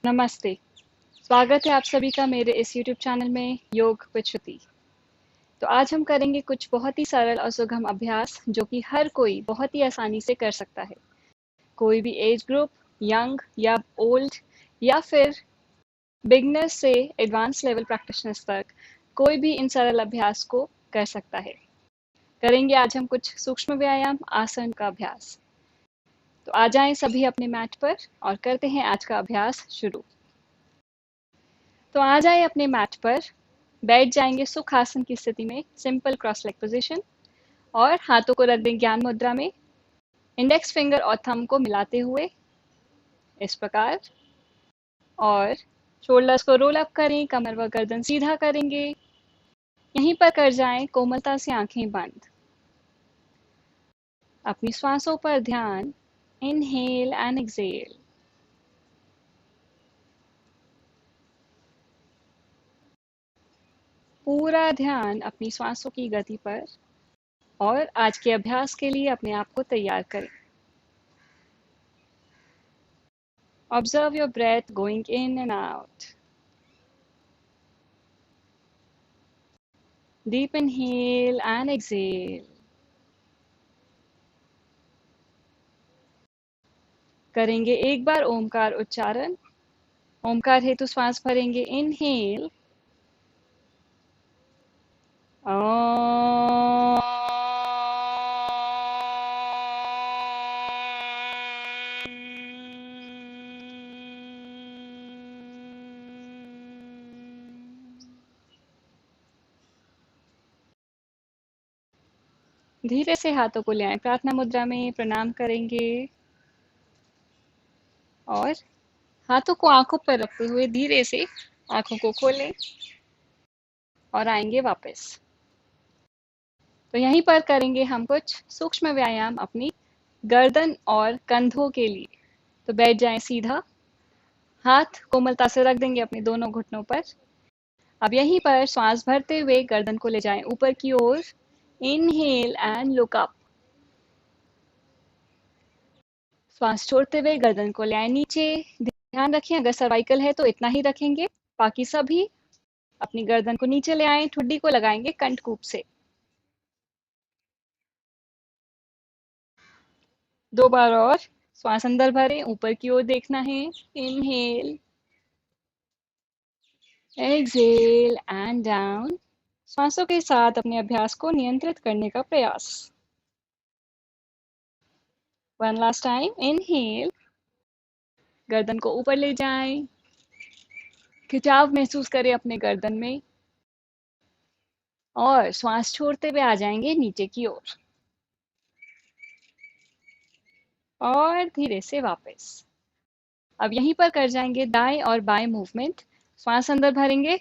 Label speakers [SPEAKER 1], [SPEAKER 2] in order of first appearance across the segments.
[SPEAKER 1] नमस्ते। स्वागत है आप सभी का मेरे इस यूट्यूब चैनल में योग विद श्रुति। तो आज हम करेंगे कुछ बहुत ही सरल और सुगम अभ्यास जो कि हर कोई बहुत ही आसानी से कर सकता है। कोई भी एज ग्रुप, यंग या ओल्ड या फिर बिगनर्स से एडवांस लेवल प्रैक्टिशनर्स तक कोई भी इन सरल अभ्यास को कर सकता है। करेंगे आज हम कुछ सूक्ष्म व्यायाम आसन का अभ्यास। तो आ जाएं सभी अपने मैट पर और करते हैं आज का अभ्यास शुरू। तो आ जाए अपने मैट पर, बैठ जाएंगे सुखासन की स्थिति में, सिंपल क्रॉस लेग पोजीशन, और हाथों को रख दें ज्ञान मुद्रा में, इंडेक्स फिंगर और थंब को मिलाते हुए इस प्रकार, और शोल्डर्स को रोल अप करें, कमर व गर्दन सीधा करेंगे। यहीं पर कर जाएं कोमलता से आंखें बंद। अपनी श्वासों पर ध्यान, इनहेल एंड एक्सहेल। पूरा ध्यान अपनी श्वासों की गति पर, और आज के अभ्यास के लिए अपने आप को तैयार करें। Observe your breath going in and out. Deep inhale and exhale. करेंगे एक बार ओमकार उच्चारण। ओमकार हेतु श्वास भरेंगे, इनहेल धीरे से हाथों को ले आए, प्रार्थना मुद्रा में प्रणाम करेंगे और हाथों को आंखों पर रखते हुए धीरे से आंखों को खोलें और आएंगे वापस। तो यहीं पर करेंगे हम कुछ सूक्ष्म व्यायाम अपनी गर्दन और कंधों के लिए। तो बैठ जाएं सीधा, हाथ कोमलता से रख देंगे अपने दोनों घुटनों पर। अब यहीं पर श्वास भरते हुए गर्दन को ले जाएं ऊपर की ओर, इनहेल एंड लुक अप। श्वास छोड़ते हुए गर्दन को ले आए नीचे। ध्यान रखें अगर सर्वाइकल है तो इतना ही रखेंगे, बाकी सभी अपनी गर्दन को नीचे ले आए, ठुड्डी को लगाएंगे कंठकूप से। 2 बार और श्वास अंदर भरें, ऊपर की ओर देखना है, इनहेल एक्सहेल एंड डाउन। श्वासों के साथ अपने अभ्यास को नियंत्रित करने का प्रयास। वन लास्ट टाइम, इनहेल, गर्दन को ऊपर ले जाएं, खिंचाव महसूस करें अपने गर्दन में, और श्वास छोड़ते हुए आ जाएंगे नीचे की ओर और धीरे से वापस। अब यहीं पर कर जाएंगे दाएं और बाएं मूवमेंट। श्वास अंदर भरेंगे,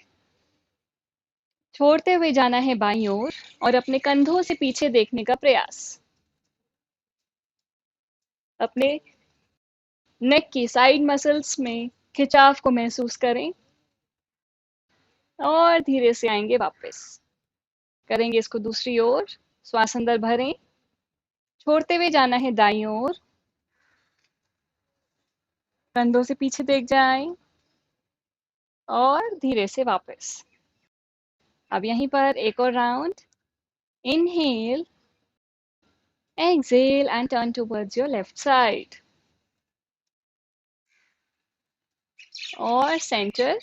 [SPEAKER 1] छोड़ते हुए जाना है बाईं ओर और अपने कंधों से पीछे देखने का प्रयास। अपने नेक की साइड मसल्स में खिंचाव को महसूस करें और धीरे से आएंगे वापस। करेंगे इसको दूसरी ओर। श्वास अंदर भरें, छोड़ते हुए जाना है दाईं ओर, कंधों से पीछे देख जाएं और धीरे से वापस। अब यहीं पर एक और round, inhale, exhale and turn towards your left side और सेंटर।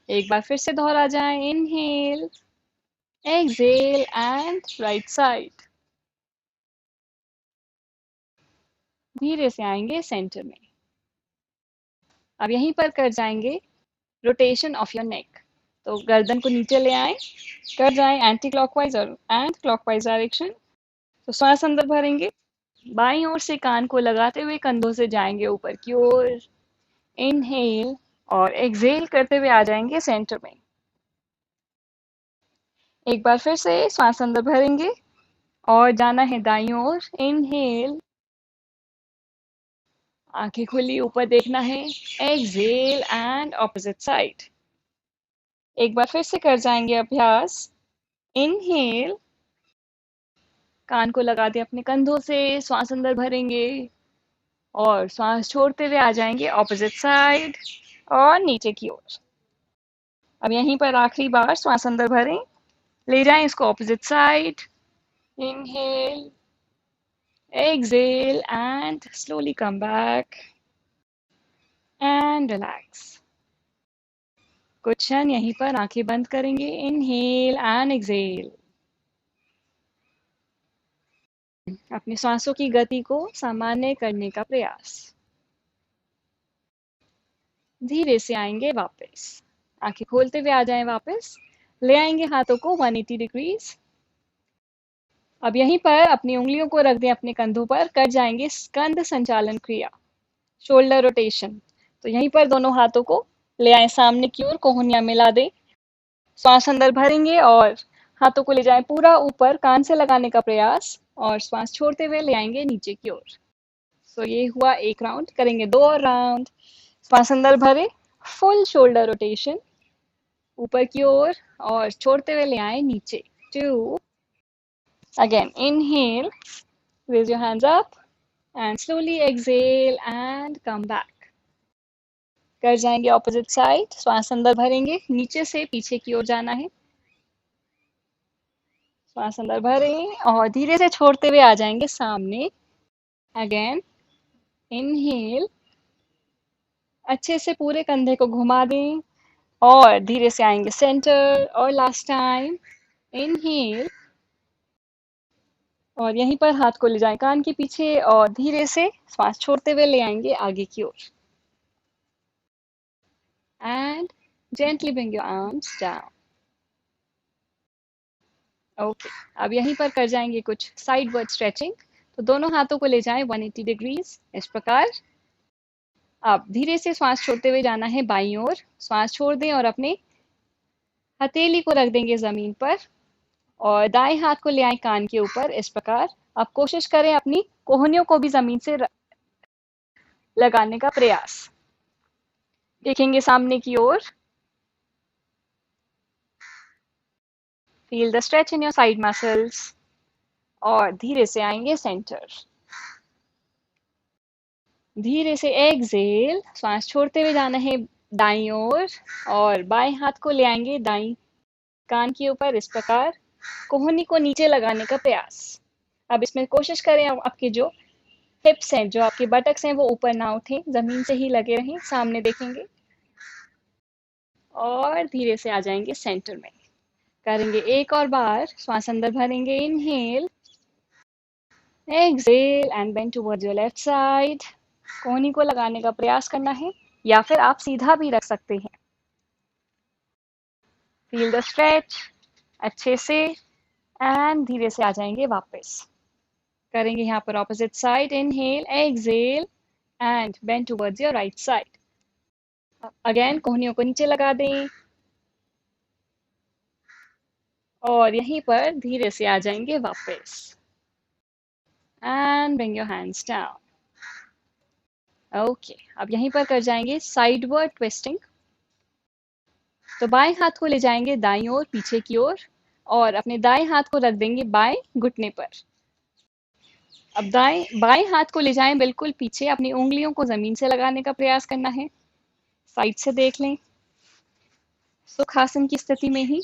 [SPEAKER 1] एक बार फिर से दोहरा जाए, inhale, exhale and right side। धीरे से आएंगे सेंटर में। अब यहीं पर कर जाएंगे रोटेशन ऑफ योर नेक। तो गर्दन को नीचे ले आए, कर जाएं एंटी क्लॉकवाइज और एंड क्लॉकवाइज डायरेक्शन। तो श्वास अंदर भरेंगे, बाईं ओर से कान को लगाते हुए कंधों से जाएंगे ऊपर की ओर, इनहेल, और एक्सहेल करते हुए आ जाएंगे सेंटर में। एक बार फिर से श्वास अंदर भरेंगे और जाना है दाईं ओर, इनहेल, आंखें खुली, ऊपर देखना है, एक्सहेल एंड ऑपोजिट साइड। एक बार फिर से कर जाएंगे अभ्यास, इनहेल, कान को लगा दे अपने कंधों से, श्वास अंदर भरेंगे और श्वास छोड़ते हुए आ जाएंगे ऑपोजिट साइड और नीचे की ओर। अब यहीं पर आखिरी बार श्वास अंदर भरें, ले जाएं इसको opposite side. Inhale, exhale and slowly come back and relax. कुछ क्षण यहीं पर आंखें बंद करेंगे। Inhale and exhale. अपनी सांसों की गति को सामान्य करने का प्रयास। धीरे से आएंगे वापस। आंखें खोलते हुए आ जाएं वापस। ले आएंगे हाथों को 180 डिग्रीज। अब यहीं पर अपनी उंगलियों को रख दें अपने कंधों पर। कर जाएंगे स्कंद संचालन क्रिया, शोल्डर रोटेशन। तो यहीं पर दोनों हाथों को ले आए सामने की ओर, कोहनियां मिला दें। श्वास अंदर भरेंगे और हाथों को ले जाएं पूरा ऊपर, कान से लगाने का प्रयास, और श्वास छोड़ते हुए ले आएंगे नीचे की ओर। सो ये हुआ एक राउंड। करेंगे 2 और राउंड। श्वास अंदर भरे, फुल शोल्डर रोटेशन ऊपर की ओर, और छोड़ते हुए ले आए नीचे। 2 again. Inhale, raise your hands up and slowly exhale and come back. कर जाएंगे ऑपोजिट साइड। श्वास अंदर भरेंगे, नीचे से पीछे की ओर जाना है। श्वास अंदर भरें और धीरे से छोड़ते हुए आ जाएंगे सामने। अगेन इनहेल, अच्छे से पूरे कंधे को घुमा दें और धीरे से आएंगे सेंटर। और लास्ट टाइम इनहेल, और यहीं पर हाथ को ले जाएं कान के पीछे और धीरे से श्वास छोड़ते हुए ले आएंगे आगे की ओर। And gently bring your arms down. Okay, अब यहीं पर कर जाएंगे कुछ साइडवर्ड स्ट्रेचिंग। तो दोनों हाथों को ले जाएं 180 डिग्रीज इस प्रकार। अब धीरे से श्वास छोड़ते हुए जाना है बाईं ओर। श्वास छोड़ दें और अपने हथेली को रख देंगे जमीन पर, और दाएं हाथ को ले आए कान के ऊपर इस प्रकार। अब कोशिश करें अपनी कोहनियों को भी जमीन से लगाने का प्रयास। देखेंगे सामने की ओर। Feel the stretch in your side muscles, और धीरे से आएंगे सेंटर। धीरे से एक्सहेल, श्वास छोड़ते हुए जाना है दाईं ओर, और बाएं हाथ को ले आएंगे दाईं कान के ऊपर इस प्रकार। कोहनी को नीचे लगाने का प्रयास। अब इसमें कोशिश करें आपके जो हिप्स हैं, जो आपके बटक्स हैं, वो ऊपर ना उठें, जमीन से ही लगे रहें। सामने देखेंगे और धीरे से आ जाएंगे सेंटर में। करेंगे एक और बार। श्वास अंदर भरेंगे। Inhale, exhale and bend towards your left side. कोहनी को लगाने का प्रयास करना है, या फिर आप सीधा भी रख सकते हैं। फील द स्ट्रेच अच्छे से, एंड धीरे से आ जाएंगे वापस। करेंगे यहाँ पर opposite side. Inhale, exhale and bend towards your right side. Again कोहनियों को नीचे लगा दें और यहीं पर धीरे से आ जाएंगे वापस। And bring your hands down. Okay, अब यहीं पर कर जाएंगे साइडवर्ड ट्विस्टिंग। तो बाएं हाथ को ले जाएंगे दाईं ओर पीछे की ओर, और अपने दाएं हाथ को रख देंगे बाएं घुटने पर। अब बाएं हाथ को ले जाएं बिल्कुल पीछे। अपनी उंगलियों को जमीन से लगाने का प्रयास करना है। साइड से देख लें, सुखासन की स्थिति में ही।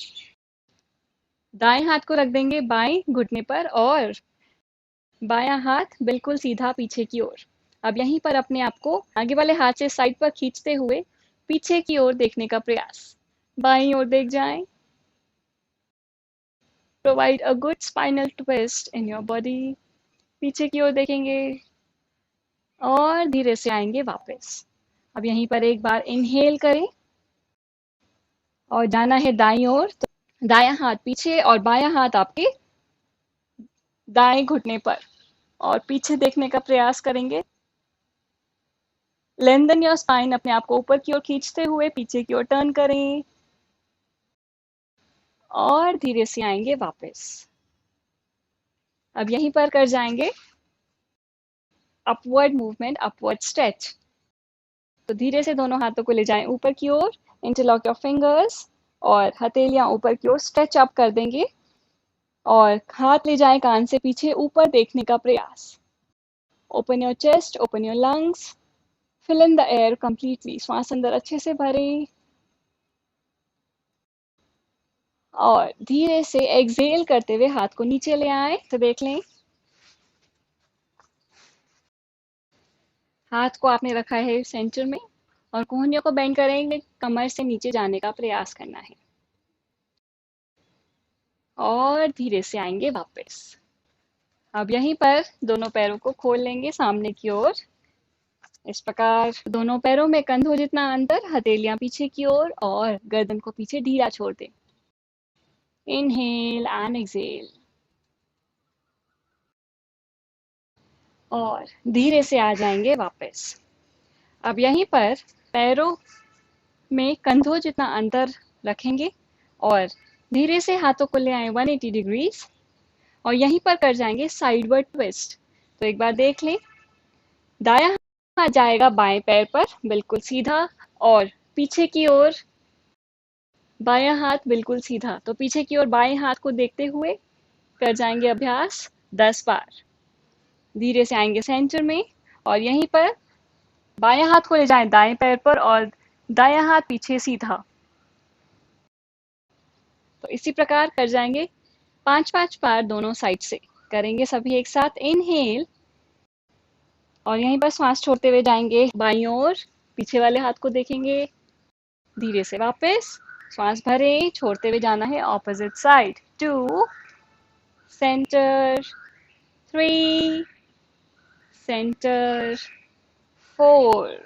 [SPEAKER 1] दाएं हाथ को रख देंगे बाएं घुटने पर, और बायां हाथ बिल्कुल सीधा पीछे की ओर। अब यहीं पर अपने आप को आगे वाले हाथ से साइड पर खींचते हुए पीछे की ओर देखने का प्रयास। बाईं ओर देख जाएं। Provide a good spinal twist in your body. पीछे की ओर देखेंगे और धीरे से आएंगे वापस। अब यहीं पर एक बार इनहेल करें और जाना है दाईं ओर। तो दायां हाथ पीछे और बायां हाथ आपके दाएं घुटने पर, और पीछे देखने का प्रयास करेंगे। लेंथन योर स्पाइन, अपने आप को ऊपर की ओर खींचते हुए पीछे की ओर टर्न करें और धीरे से आएंगे वापस। अब यहीं पर कर जाएंगे अपवर्ड मूवमेंट, अपवर्ड स्ट्रेच। तो धीरे से दोनों हाथों को ले जाएं ऊपर की ओर। इंटरलॉक योर फिंगर्स और हथेलियां ऊपर की ओर स्ट्रेच अप कर देंगे, और हाथ ले जाएं कान से पीछे ऊपर देखने का प्रयास। Open your chest, open your lungs, fill in the air completely. श्वास अंदर अच्छे से भरें और धीरे से एक्सहेल करते हुए हाथ को नीचे ले आए। तो देख लें, हाथ को आपने रखा है सेंटर में और कोहनियों को बेंड करेंगे, कमर से नीचे जाने का प्रयास करना है और धीरे से आएंगे वापस। अब यहीं पर दोनों पैरों को खोल लेंगे सामने की ओर। इस प्रकार दोनों पैरों में कंधों जितना अंतर, हथेलियां पीछे की ओर और गर्दन को पीछे ढीला छोड़ दें। इनहेल एंड एक्सहेल और धीरे से आ जाएंगे वापस। अब यहीं पर पैरों में कंधों जितना अंतर रखेंगे और धीरे से हाथों को ले आए 180 डिग्रीज और यहीं पर कर जाएंगे साइडवर्ड ट्विस्ट। तो एक बार देख लें, दायां हाथ जाएगा बाएं पैर पर बिल्कुल सीधा और पीछे की ओर, बायां हाथ बिल्कुल सीधा। तो पीछे की ओर बाएं हाथ को देखते हुए कर जाएंगे अभ्यास 10 बार। धीरे से आएंगे सेंटर में और यहीं पर बायां हाथ को ले जाएं दाएं पैर पर और दायां हाथ पीछे सीधा। तो इसी प्रकार कर जाएंगे 5-5 बार दोनों साइड से। करेंगे सभी एक साथ। इनहेल और यहीं पर श्वास छोड़ते हुए जाएंगे बाईं ओर, पीछे वाले हाथ को देखेंगे। धीरे से वापस श्वास भरें, छोड़ते हुए जाना है opposite side. 2 centre, 3 centre, 4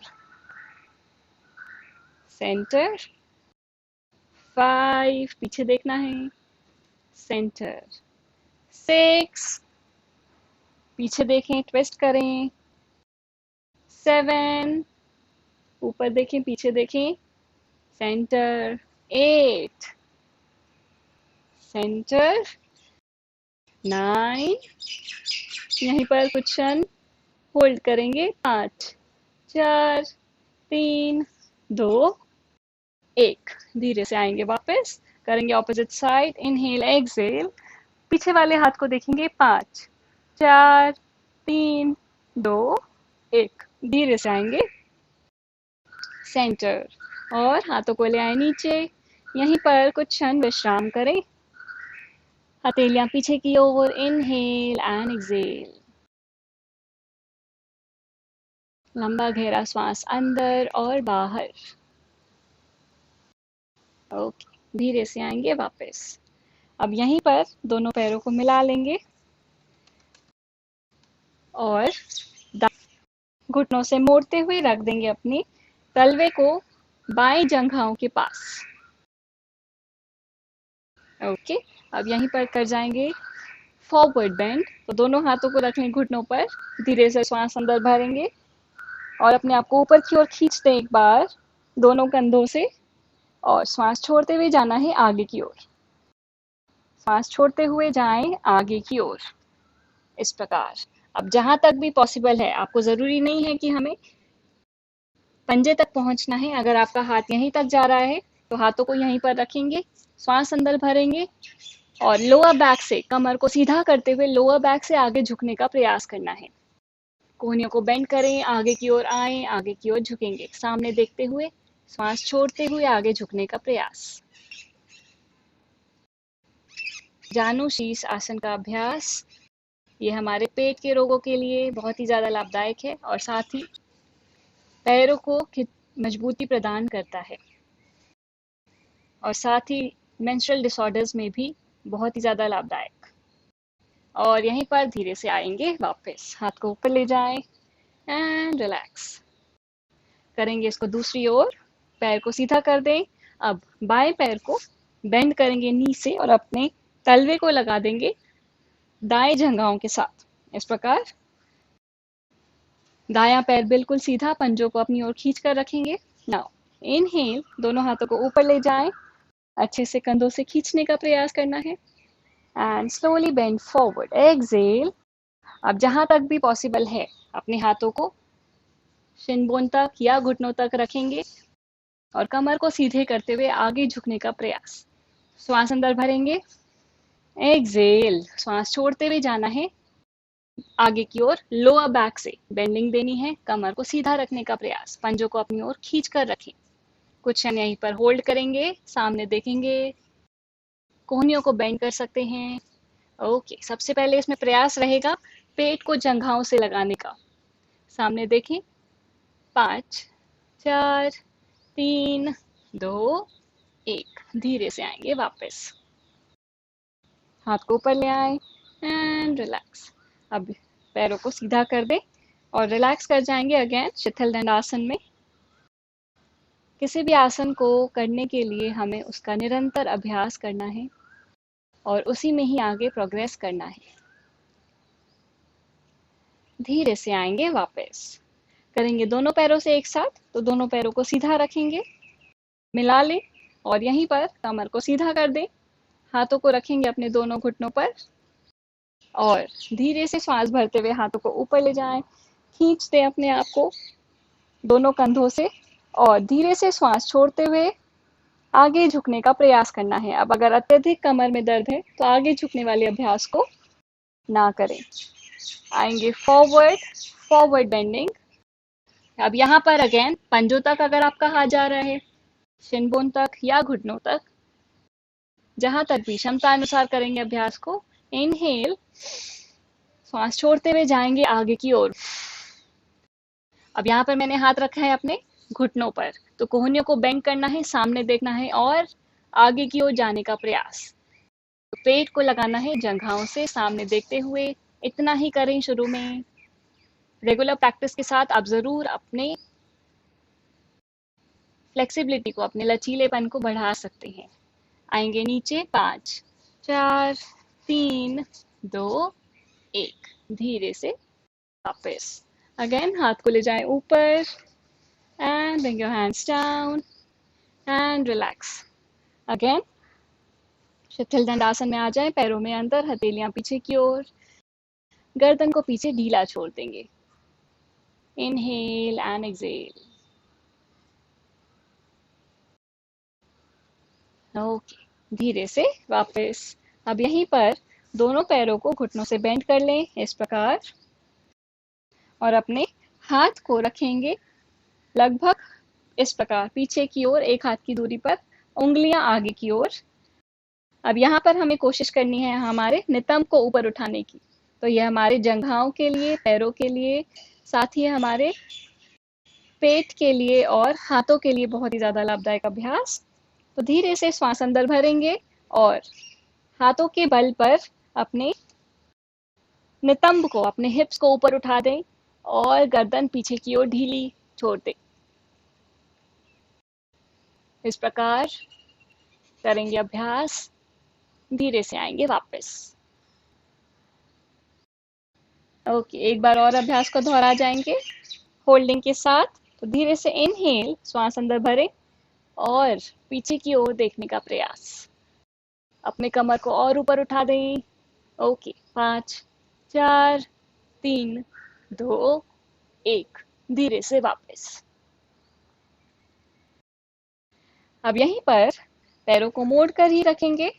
[SPEAKER 1] centre, 5 पीछे देखना है, सेंटर, 6 पीछे देखें, ट्विस्ट करें, 7 ऊपर देखें, पीछे देखें, सेंटर, 8 सेंटर, 9 यहीं पर कुछ क्षण होल्ड करेंगे, 5 4 3 2 1। धीरे से आएंगे वापस, करेंगे ऑपोजिट साइड। इनहेल एक्सहेल, पीछे वाले हाथ को देखेंगे, 5 4 3 2 1। धीरे से आएंगे सेंटर और हाथों को ले आए नीचे। यहीं पर कुछ क्षण विश्राम करें, हथेलियां पीछे की ओर। इनहेल एंड एक्सहेल, लंबा गहरा श्वास अंदर और बाहर। ओके, धीरे से आएंगे वापस। अब यहीं पर दोनों पैरों को मिला लेंगे और घुटनों से मोड़ते हुए रख देंगे अपने तलवे को बाएं जंघाओं के पास। ओके, अब यहीं पर कर जाएंगे फॉरवर्ड बेंड। तो दोनों हाथों को रखें घुटनों पर, धीरे से श्वास अंदर भरेंगे और अपने आप को ऊपर की ओर खींच दें एक बार दोनों कंधों से और श्वास छोड़ते हुए जाना है आगे की ओर। श्वास छोड़ते हुए जाएं आगे की ओर, इस प्रकार। अब जहां तक भी पॉसिबल है, आपको ज़रूरी नहीं है कि हमें पंजे तक पहुंचना है। अगर आपका हाथ यहीं तक जा रहा है तो हाथों को यहीं पर रखेंगे, श्वास अंदर भरेंगे और लोअर बैक से कमर को सीधा करते हुए लोअर बैक से आगे झुकने का प्रयास करना है। कोहनियों को बेंड करें, आगे की ओर आएं, आगे की ओर झुकेंगे, सामने देखते हुए श्वास छोड़ते हुए आगे झुकने का प्रयास। जानु शीश आसन का अभ्यास ये हमारे पेट के रोगों के लिए बहुत ही ज़्यादा लाभदायक है और साथ ही पैरों को मजबूती प्रदान करता है और साथ ही मेंस्ट्रुअल डिसऑर्डर्स में भी बहुत ही ज़्यादा लाभदायक। और यहीं पर धीरे से आएंगे वापस, हाथ को ऊपर ले जाएं एंड रिलैक्स। करेंगे इसको दूसरी ओर, पैर को सीधा कर दें। अब बाएं पैर को बेंड करेंगे नी से और अपने तलवे को लगा देंगे दाएं जंघाओं के साथ, इस प्रकार। दायां पैर बिल्कुल सीधा, पंजों को अपनी ओर खींच कर रखेंगे। नाउ इनहेल, दोनों हाथों को ऊपर ले जाएं, अच्छे से कंधों से खींचने का प्रयास करना है and slowly bend forward. Exhale, अब जहां तक भी पॉसिबल है अपने हाथों को शिन बोन तक या घुटनों तक रखेंगे और कमर को सीधे करते हुए आगे झुकने का प्रयास। श्वास अंदर भरेंगे, एक्सहेल, श्वास छोड़ते हुए जाना है आगे की ओर लोअर बैक से बेंडिंग देनी है, कमर को सीधा रखने का प्रयास, पंजों को अपनी ओर खींच कर रखें। कुछ क्षण यहीं पर होल्ड करेंगे, सामने देखेंगे, कोहनियों को बेंड कर सकते हैं। ओके, सबसे पहले इसमें प्रयास रहेगा पेट को जंघाओं से लगाने का। सामने देखें, 5, 4, 3, 2, 1। धीरे से आएंगे वापस, हाथ को ऊपर ले आए एंड रिलैक्स। अब पैरों को सीधा कर दें और रिलैक्स कर जाएंगे अगेन शिथिल दंडासन में। किसी भी आसन को करने के लिए हमें उसका निरंतर अभ्यास करना है और उसी में ही आगे प्रोग्रेस करना है। धीरे से आएंगे वापस, करेंगे दोनों पैरों से एक साथ, तो दोनों पैरों को सीधा रखेंगे, मिला लें और यहीं पर कमर को सीधा कर दें। हाथों को रखेंगे अपने दोनों घुटनों पर और धीरे से श्वास भरते हुए हाथों को ऊपर ले जाएं, खींच दें अपने आप को दोनों कंधों से और धीरे से श्वास छोड़ते हुए आगे झुकने का प्रयास करना है। अब अगर अत्यधिक कमर में दर्द है तो आगे झुकने वाले अभ्यास को ना करें। आएंगे फॉरवर्ड, फॉरवर्ड बेंडिंग। अब यहाँ पर अगेन पंजों तक अगर आपका हाथ जा रहा है, शिन बोन तक या घुटनों तक, जहां तक भी क्षमता अनुसार करेंगे अभ्यास को। इनहेल, श्वास छोड़ते हुए जाएंगे आगे की ओर। अब यहाँ पर मैंने हाथ रखा है अपने घुटनों पर, तो कोहनियों को बेंड करना है, सामने देखना है और आगे की ओर जाने का प्रयास। तो पेट को लगाना है जंघाओं से, सामने देखते हुए। इतना ही करें शुरू में। रेगुलर प्रैक्टिस के साथ आप जरूर अपने फ्लेक्सिबिलिटी को, अपने लचीलेपन को बढ़ा सकते हैं। आएंगे नीचे, 5, 4, 3, 2, 1। धीरे से वापस, अगेन हाथ को ले जाएं ऊपर and bring your hands down and relax. Again शिथिल दंडासन में आ जाएं, पैरों में अंदर, हथेलियां पीछे की ओर, गर्दन को पीछे ढीला छोड़ देंगे। Inhale and exhale. ओके, धीरे से वापस। अब यहीं पर दोनों पैरों को घुटनों से बेंड कर लें इस प्रकार और अपने हाथ को रखेंगे लगभग इस प्रकार पीछे की ओर, एक हाथ की दूरी पर, उंगलियां आगे की ओर। अब यहाँ पर हमें कोशिश करनी है हमारे नितंब को ऊपर उठाने की। तो यह हमारे जंघाओं के लिए, पैरों के लिए, साथ ही हमारे पेट के लिए और हाथों के लिए बहुत ही ज़्यादा लाभदायक अभ्यास। तो धीरे से श्वास अंदर भरेंगे और हाथों के बल पर अपने नितंब को, अपने हिप्स को ऊपर उठा दें और गर्दन पीछे की ओर ढीली छोड़ दें। इस प्रकार करेंगे अभ्यास, धीरे से आएंगे वापस। ओके, एक बार और अभ्यास को दोहरा जाएंगे होल्डिंग के साथ। तो धीरे से इनहेल, श्वास अंदर भरें और पीछे की ओर देखने का प्रयास। अपने कमर को और ऊपर उठा दें। ओके, 5, 4, 3, 2, 1। धीरे से वापस। अब यहीं पर पैरों को मोड़ कर ही रखेंगे,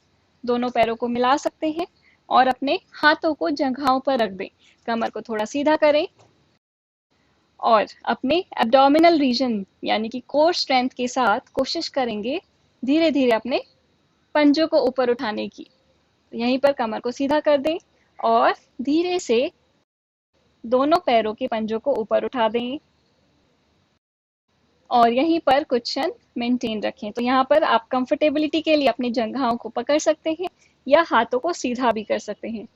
[SPEAKER 1] दोनों पैरों को मिला सकते हैं और अपने हाथों को जंघाओं पर रख दें। कमर को थोड़ा सीधा करें और अपने एब्डोमिनल रीजन यानी कि कोर स्ट्रेंथ के साथ कोशिश करेंगे धीरे धीरे अपने पंजों को ऊपर उठाने की। यहीं पर कमर को सीधा कर दें और धीरे से दोनों पैरों के पंजों को ऊपर उठा दें और यहीं पर कुछ क्षण मेंटेन रखें। तो यहाँ पर आप कंफर्टेबिलिटी के लिए अपनी जंघाओं को पकड़ सकते हैं या हाथों को सीधा भी कर सकते हैं।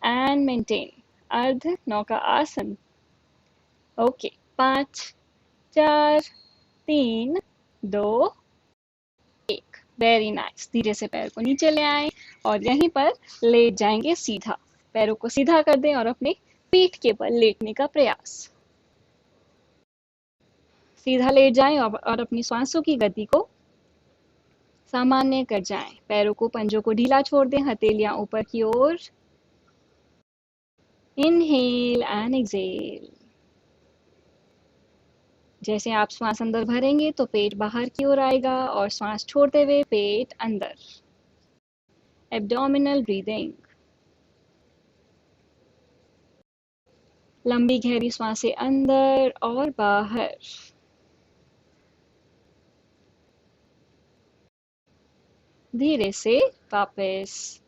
[SPEAKER 1] एंड मेंटेन, अर्ध नौका आसन। ओके, 5, 4, 3, 2, 1। Very nice. धीरे से पैर को नीचे ले आएं और यहीं पर लेट जाएंगे सीधा। पैरों को सीधा कर दें और अपने पीठ के बल लेटने का प्रयास। सीधा लेट जाएं और अपनी सांसों की गति को सामान्य कर जाएं। पैरों को, पंजों को ढीला छोड़ दें, हथेलियां ऊपर की ओर। Inhale and exhale. जैसे आप श्वास अंदर भरेंगे तो पेट बाहर की ओर आएगा और श्वास छोड़ते हुए पेट अंदर। Abdominal breathing. लंबी गहरी सांसें अंदर और बाहर। धीरे से वापस।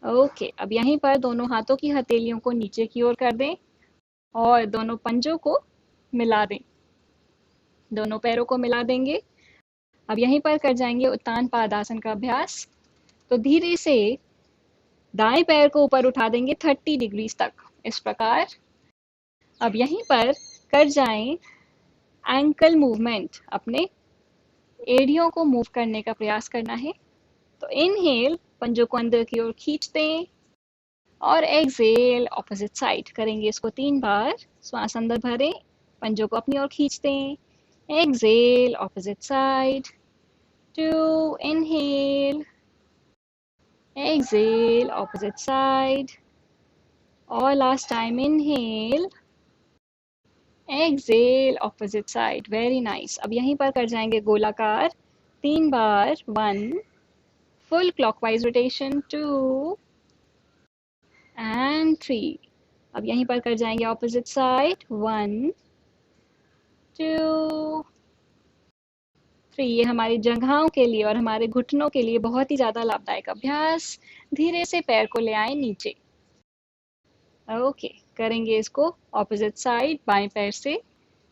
[SPEAKER 1] ओके, अब यहीं पर दोनों हाथों की हथेलियों को नीचे की ओर कर दें और दोनों पंजों को मिला दें। दोनों पैरों को मिला देंगे। अब यहीं पर कर जाएंगे उत्तान पादासन का अभ्यास। तो धीरे से दाएं पैर को ऊपर उठा देंगे 30 डिग्री तक, इस प्रकार। अब यहीं पर कर जाएं एंकल मूवमेंट, अपने एड़ियों को मूव करने का प्रयास करना है। तो इनहेल, पंजों को अंदर की ओर खींचते हैं और एक्सहेल ऑपोजिट साइड करेंगे इसको 3 बार। श्वास अंदर भरें, पंजों को अपनी ओर खींचते हैं, exhale opposite side, 2 inhale, exhale opposite side, और last time inhale, exhale opposite side। Very nice. अब यहीं पर कर जाएंगे गोलाकार 3 बार, 1, फुल क्लॉकवाइज रोटेशन, 2 एंड 3। अब यहीं पर कर जाएंगे ऑपोजिट साइड, 1, 2, 3। ये हमारी जंघाओं के लिए और हमारे घुटनों के लिए बहुत ही ज्यादा लाभदायक अभ्यास। धीरे से पैर को ले आए नीचे। ओके, करेंगे इसको ऑपोजिट साइड। बाएं पैर से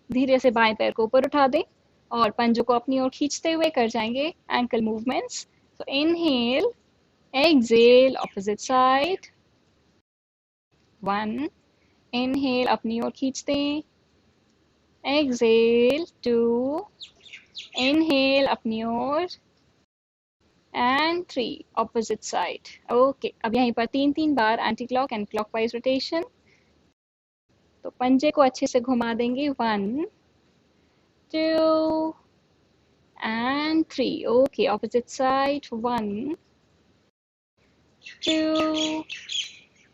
[SPEAKER 1] धीरे से बाएं पैर को ऊपर उठा दें और पंजों को अपनी ओर खींचते हुए कर जाएंगे एंकल मूवमेंट्स। तो inhale, exhale opposite side, 1, inhale अपनी ओर खींचते हैं, एक्सहेल, 2, इनहेल अपनी ओर, एंड 3 ऑपोजिट साइड। ओके, अब यहीं पर 3-3 बार anti clock and clockwise rotation. तो पंजे को अच्छे से घुमा देंगे, 1, 2 and 3। Okay, opposite side, 1, 2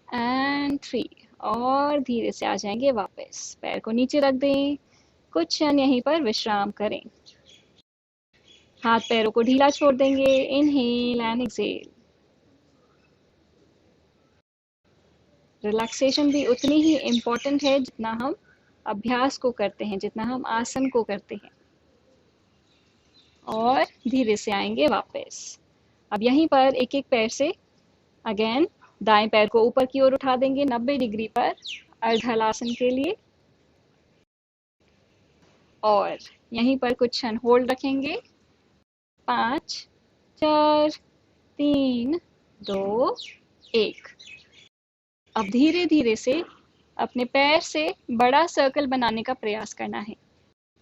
[SPEAKER 1] and 3। और धीरे से आ जाएंगे वापस। पैर को नीचे रख दें, कुछ क्षण यहीं पर विश्राम करें। हाथ पैरों को ढीला छोड़ देंगे, इनहेल एंड एक्सहेल। रिलैक्सेशन भी उतनी ही इम्पोर्टेंट है जितना हम अभ्यास को करते हैं, जितना हम आसन को करते हैं। और धीरे से आएंगे वापस। अब यहीं पर एक एक पैर से अगेन दाएं पैर को ऊपर की ओर उठा देंगे 90 डिग्री पर अर्धहलासन के लिए, और यहीं पर कुछ क्षण होल्ड रखेंगे। 5, 4, 3, 2, 1। अब धीरे धीरे से अपने पैर से बड़ा सर्कल बनाने का प्रयास करना है।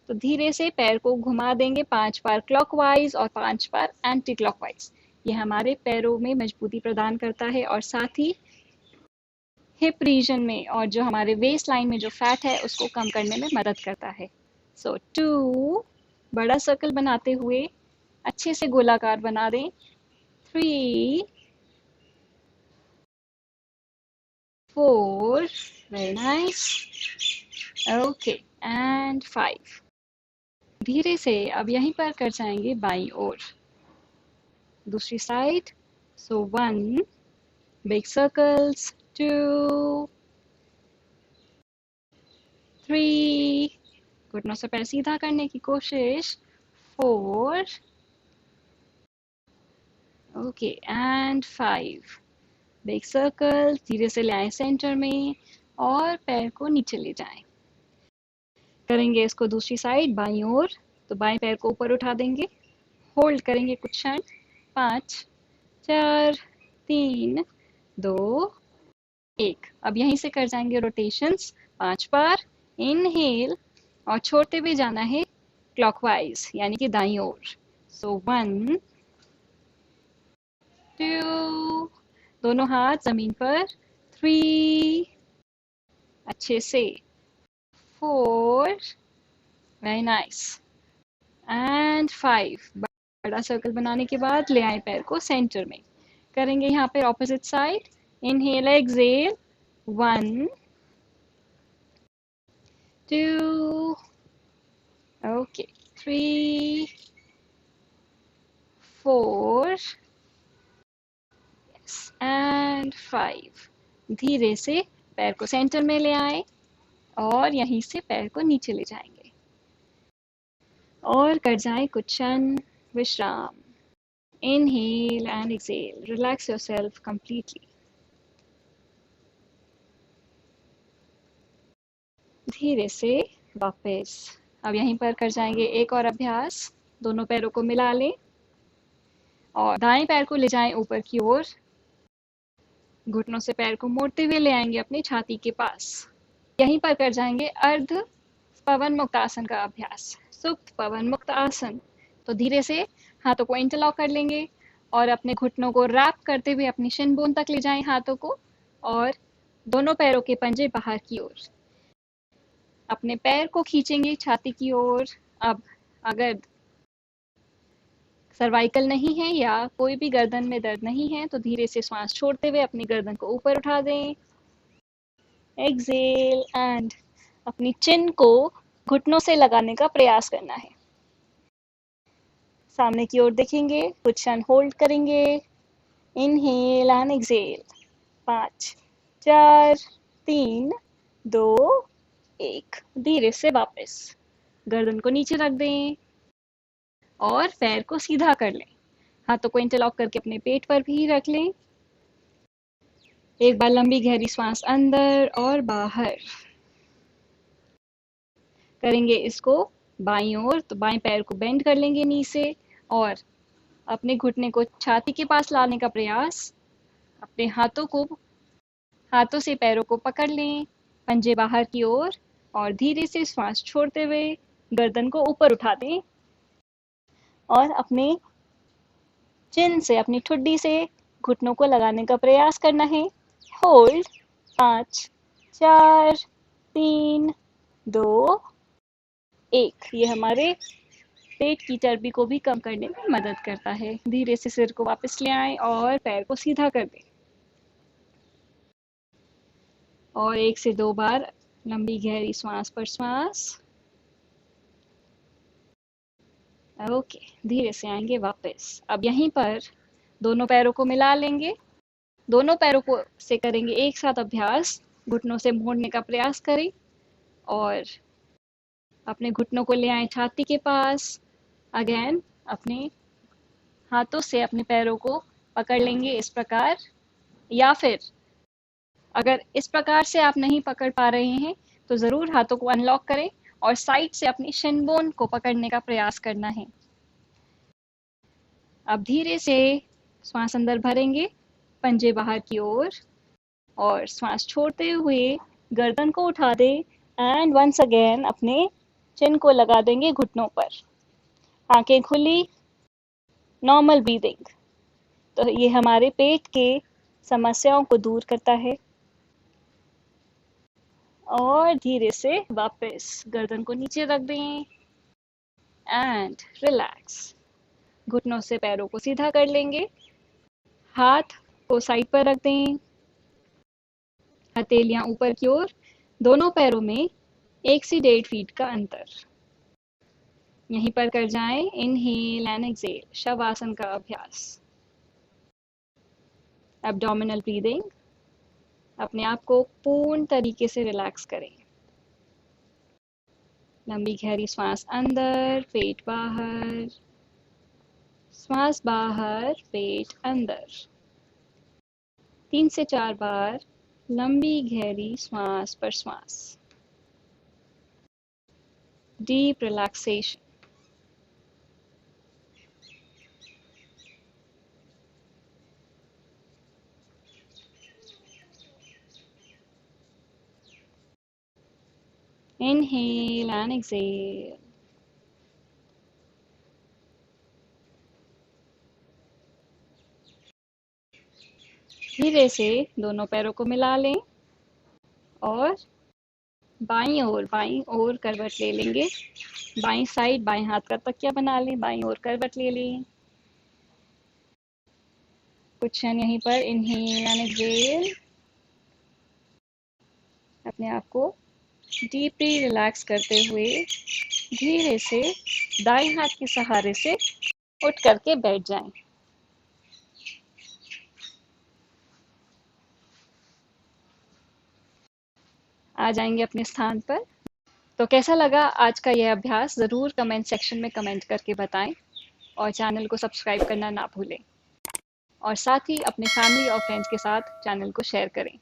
[SPEAKER 1] तो धीरे से पैर को घुमा देंगे 5 बार क्लॉकवाइज और 5 बार एंटी क्लॉकवाइज। ये हमारे पैरों में मजबूती प्रदान करता है और साथ ही हिप रीजन में और जो हमारे वेस्ट लाइन में जो फैट है उसको कम करने में मदद करता है। सो 2, बड़ा सर्कल बनाते हुए अच्छे से गोलाकार बना दें, 3, 4, वेरी नाइस, ओके, एंड 5। धीरे से अब यहीं पर कर जाएंगे बाईं ओर, दूसरी साइड। सो 1, बिग सर्कल्स, 2, 3, घुटनों से पैर सीधा करने की कोशिश, 4, ओके, एंड 5। बिग सर्कल, धीरे से ले आए सेंटर में और पैर को नीचे ले जाएं। करेंगे इसको दूसरी साइड, बाईं ओर। तो बाएं पैर को ऊपर उठा देंगे, होल्ड करेंगे कुछ क्षण, 5, 4, 3, 2, 1। अब यहीं से कर जाएंगे रोटेशंस 5 बार। इनहेल और छोड़ते हुए जाना है क्लॉकवाइज, यानी कि दाईं ओर। सो 1, 2, दोनों हाथ जमीन पर, 3, अच्छे से, 4, वेरी नाइस, एंड 5। बड़ा सर्कल बनाने के बाद ले आए पैर को सेंटर में। करेंगे यहाँ पे opposite side, inhale, exhale, 1, 2, okay, 3, 4, and 5। धीरे से पैर को सेंटर में ले आए और यहीं से पैर को नीचे ले जाएंगे और कर जाएं कुछ क्षण विश्राम। Inhale and exhale. Relax yourself completely. धीरे से वापस। अब यहीं पर कर जाएंगे एक और अभ्यास। दोनों पैरों को मिला लें और दाएं पैर को ले जाएं ऊपर की ओर। घुटनों से पैर को मोड़ते हुए ले आएंगे अपनी छाती के पास। यहीं पर कर जाएंगे अर्ध पवन मुक्त आसन का अभ्यास, सुप्त पवन मुक्त आसन। तो धीरे से हाथों को इंटरलॉक कर लेंगे और अपने घुटनों को रैप करते हुए अपनी शिन बोन तक ले जाएं हाथों को और दोनों पैरों के पंजे बाहर की ओर। अपने पैर को खींचेंगे छाती की ओर। अब अगर सर्वाइकल नहीं है या कोई भी गर्दन में दर्द नहीं है तो धीरे से श्वास छोड़ते हुए अपनी गर्दन को ऊपर उठा दें। एक्सेल एंड अपनी चिन को घुटनों से लगाने का प्रयास करना है। सामने की ओर देखेंगे, कुछ क्षण होल्ड करेंगे। Inhale and exhale. 5 4 3 2 1। धीरे से वापस गर्दन को नीचे रख दें और पैर को सीधा कर लें। हाथों को इंटरलॉक करके अपने पेट पर भी रख लें। एक बार लंबी गहरी सांस अंदर और बाहर करेंगे इसको बाईं ओर। तो बाएं पैर को बेंड कर लेंगे नी से और अपने घुटने को छाती के पास लाने का प्रयास। अपने हाथों से पैरों को पकड़ लें, पंजे बाहर की ओर और धीरे से श्वास छोड़ते हुए गर्दन को ऊपर उठा दें और अपने चिन से, अपनी ठुड्डी से घुटनों को लगाने का प्रयास करना है। होल्ड। 5 4 3 2 1। ये हमारे पेट की चर्बी को भी कम करने में मदद करता है। धीरे से सिर को वापस ले आएं और पैर को सीधा कर दें और 1 से 2 बार लंबी गहरी श्वास पर श्वास। ओके, धीरे से आएंगे वापस। अब यहीं पर दोनों पैरों को मिला लेंगे। दोनों पैरों को से करेंगे एक साथ अभ्यास। घुटनों से मोड़ने का प्रयास करें और अपने घुटनों को ले आए छाती के पास। अगेन अपने हाथों से अपने पैरों को पकड़ लेंगे इस प्रकार, या फिर अगर इस प्रकार से आप नहीं पकड़ पा रहे हैं तो ज़रूर हाथों को अनलॉक करें और साइड से अपनी शिन बोन को पकड़ने का प्रयास करना है। अब धीरे से श्वास अंदर भरेंगे, पंजे बाहर की ओर और श्वास छोड़ते हुए गर्दन को उठा दें एंड वंस अगेन अपने चिन को लगा देंगे घुटनों पर। आंखें खुली, नॉर्मल ब्रीदिंग। तो ये हमारे पेट के समस्याओं को दूर करता है। और धीरे से वापस गर्दन को नीचे रख दें एंड रिलैक्स। घुटनों से पैरों को सीधा कर लेंगे, हाथ को साइड पर रख दें, हथेलियां ऊपर की ओर, दोनों पैरों में 1 से 1.5 फीट का अंतर। यहीं पर कर जाएं इनहेल एंड एक्सेल, शवासन का अभ्यास। Abdominal breathing. अपने आप को पूर्ण तरीके से रिलैक्स करें। लंबी गहरी सांस अंदर, पेट बाहर, श्वास बाहर, पेट अंदर। 3 से 4 बार लंबी गहरी श्वास पर श्वास। Deep relaxation. Inhale and exhale. धीरे से दोनों पैरों को मिला लें और बाईं ओर करवट ले लेंगे। बाईं साइड बाएं हाथ का तकिया बना लें, बाईं ओर करवट ले लें। कुछ क्षण यहीं पर इनहेल एंड एक्सहेल। अपने आप को डीपली रिलैक्स करते हुए धीरे से दाएं हाथ के सहारे से उठ करके बैठ जाएं। आ जाएंगे अपने स्थान पर। तो कैसा लगा आज का यह अभ्यास, ज़रूर कमेंट सेक्शन में कमेंट करके बताएं और चैनल को सब्सक्राइब करना ना भूलें और साथ ही अपने फैमिली और फ्रेंड्स के साथ चैनल को शेयर करें।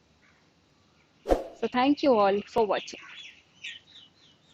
[SPEAKER 1] So thank you all for watching.